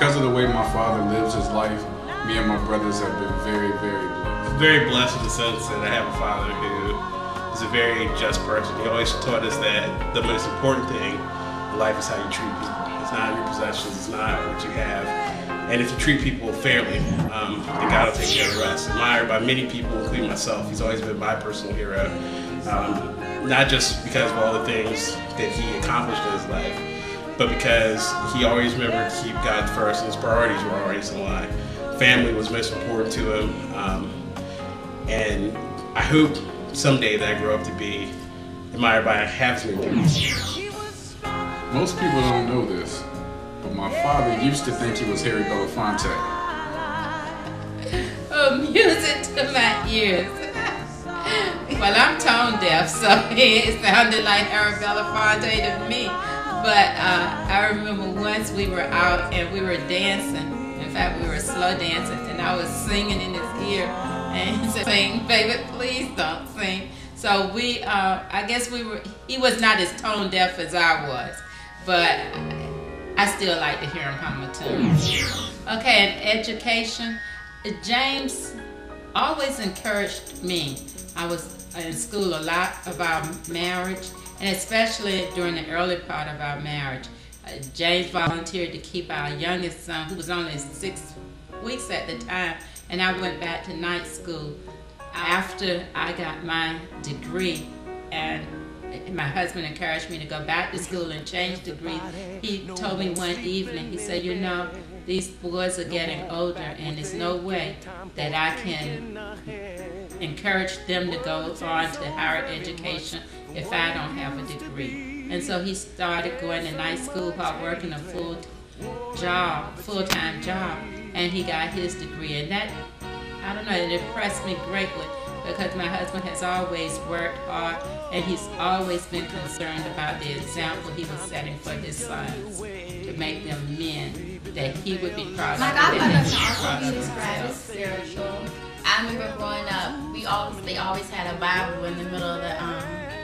Because of the way my father lives his life, me and my brothers have been very, very blessed. Very blessed in the sense that I have a father who is a very just person. He always taught us that the most important thing in life is how you treat people. It's not your possessions, it's not what you have. And if you treat people fairly, then God will take care of the rest. Admired by many people, including myself. He's always been my personal hero. Not just because of all the things that he accomplished in his life, but because he always remembered to keep God first, and his priorities were always in line. Family was most important to him, and I hope someday that I grow up to be admired by half as many people. Most people don't know this, but my father used to think he was Harry Belafonte. Oh, music to my ears. Well, I'm tone deaf, so it sounded like Harry Belafonte to me. But I remember once we were out and we were dancing. In fact, we were slow dancing, and I was singing in his ear, and he said, "Sing, baby, please don't sing." So we, I guess he was not as tone deaf as I was, but I still like to hear him hum a tune. Okay, and education. James always encouraged me. I was in school a lot about marriage, and especially during the early part of our marriage. James volunteered to keep our youngest son, who was only 6 weeks at the time, and I went back to night school after I got my degree, and my husband encouraged me to go back to school and change degrees. He told me one evening, he said, "You know, these boys are getting older, and there's no way that I can encourage them to go on to higher education if I don't have a degree." And so he started going to night school while working a full-time job, and he got his degree. And that, I don't know, it impressed me greatly, because my husband has always worked hard, and he's always been concerned about the example he was setting for his sons, to make them men that he would be proud of. My godmother can also be described as spiritual. I remember growing up, they always had a Bible in the middle of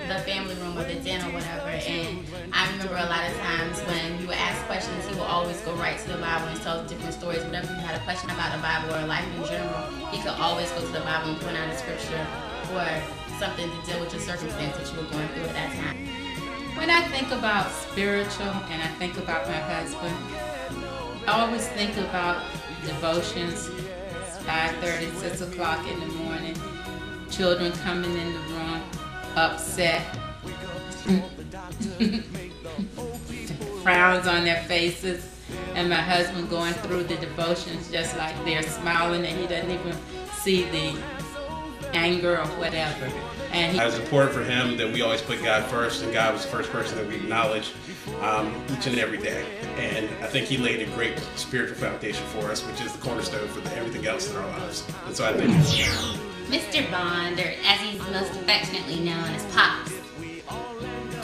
the family room or the den or whatever, and I remember a lot of times when you would ask questions, he would always go right to the Bible and tell different stories. Whenever you had a question about the Bible or life in general, he could always go to the Bible and point out a scripture or something to deal with your circumstance that you were going through at that time. When I think about spiritual and I think about my husband, I always think about devotions. 5:30, 6 o'clock in the morning, children coming in the room, upset, frowns on their faces, and my husband going through the devotions just like they're smiling, and he doesn't even see the anger or whatever. And It was important for him that we always put God first, and God was the first person that we acknowledge each and every day. And I think he laid a great spiritual foundation for us, which is the cornerstone for everything else in our lives. And so I think Mr. Bond, or as he's most affectionately known as Pops,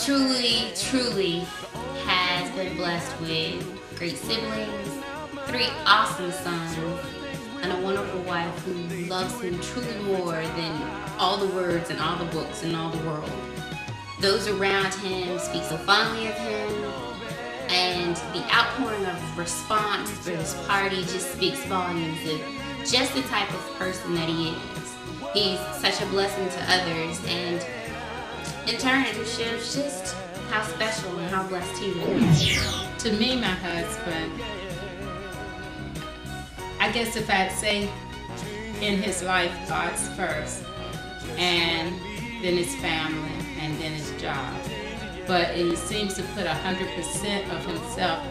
truly has been blessed with great siblings, 3 awesome sons, and a wonderful wife who loves him truly more than all the words and all the books in all the world. Those around him speak so fondly of him, and the outpouring of response for this party just speaks volumes of just the type of person that he is. He's such a blessing to others, and in turn it shows just how special and how blessed he really is. to me, my husband, I guess if I'd say in his life, God's first, and then his family, and then his job. But he seems to put 100% of himself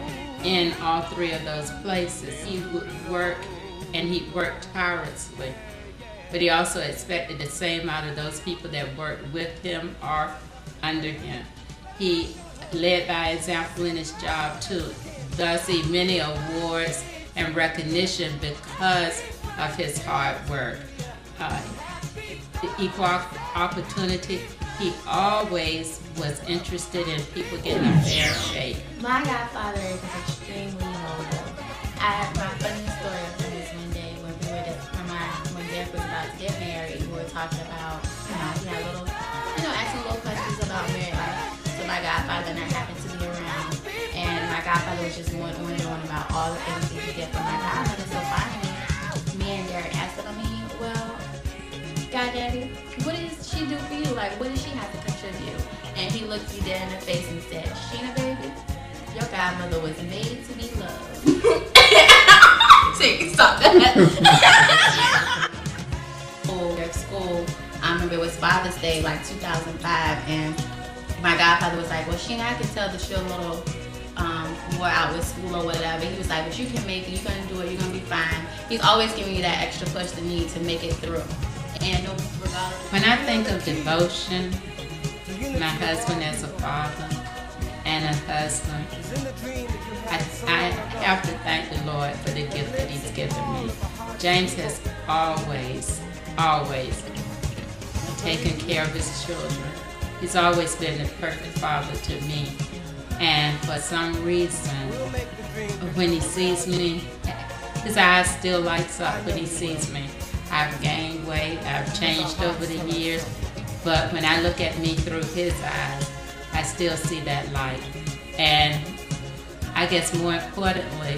in all 3 of those places. He would work, and he worked tirelessly. But he also expected the same out of those people that worked with him or under him. He led by example in his job too. Thus, he many awards and recognition because of his hard work. Equal opportunity, he always was interested in people getting a fair shake. My godfather is extremely noble. I have my funny story from this one day when Jeff was about to get married. We were talking about, he had little, asking little questions about marriage. So my godfather and I happened to be around, and my godfather was just going on and on about all the things he could get from my godmother. So finally, me and Derek asked him, well, Goddaddy, what does she do for you? Like, what does she have to contribute? And he looked me dead in the face and said, Sheena, baby, your godmother was made to be loved. Stop that. School, I remember it was Father's Day, like 2005, and my godfather was like, well, Sheena, I can tell that you're a little more out with school or whatever. He was like, but you can make it, you're going to do it, you're going to be fine. He's always giving you that extra push to need to make it through. And when I think of devotion, my husband as a father and a husband, I have to thank the Lord for the gift that he's given me. James has always taken care of his children. He's always been the perfect father to me. And for some reason, when he sees me, his eyes still lights up when he sees me. I've gained weight, I've changed over the years, but when I look at me through his eyes, I still see that light. And I guess more importantly,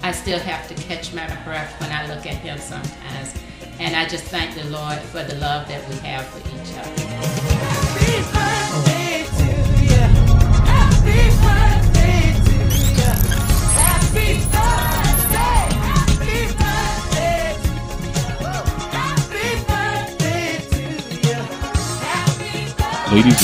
I still have to catch my breath when I look at him sometimes. And I just thank the Lord for the love that we have for each other. Happy birthday to you. Happy birthday to you. Happy birthday. Happy birthday to you. Happy birthday to you. Happy birthday. Ladies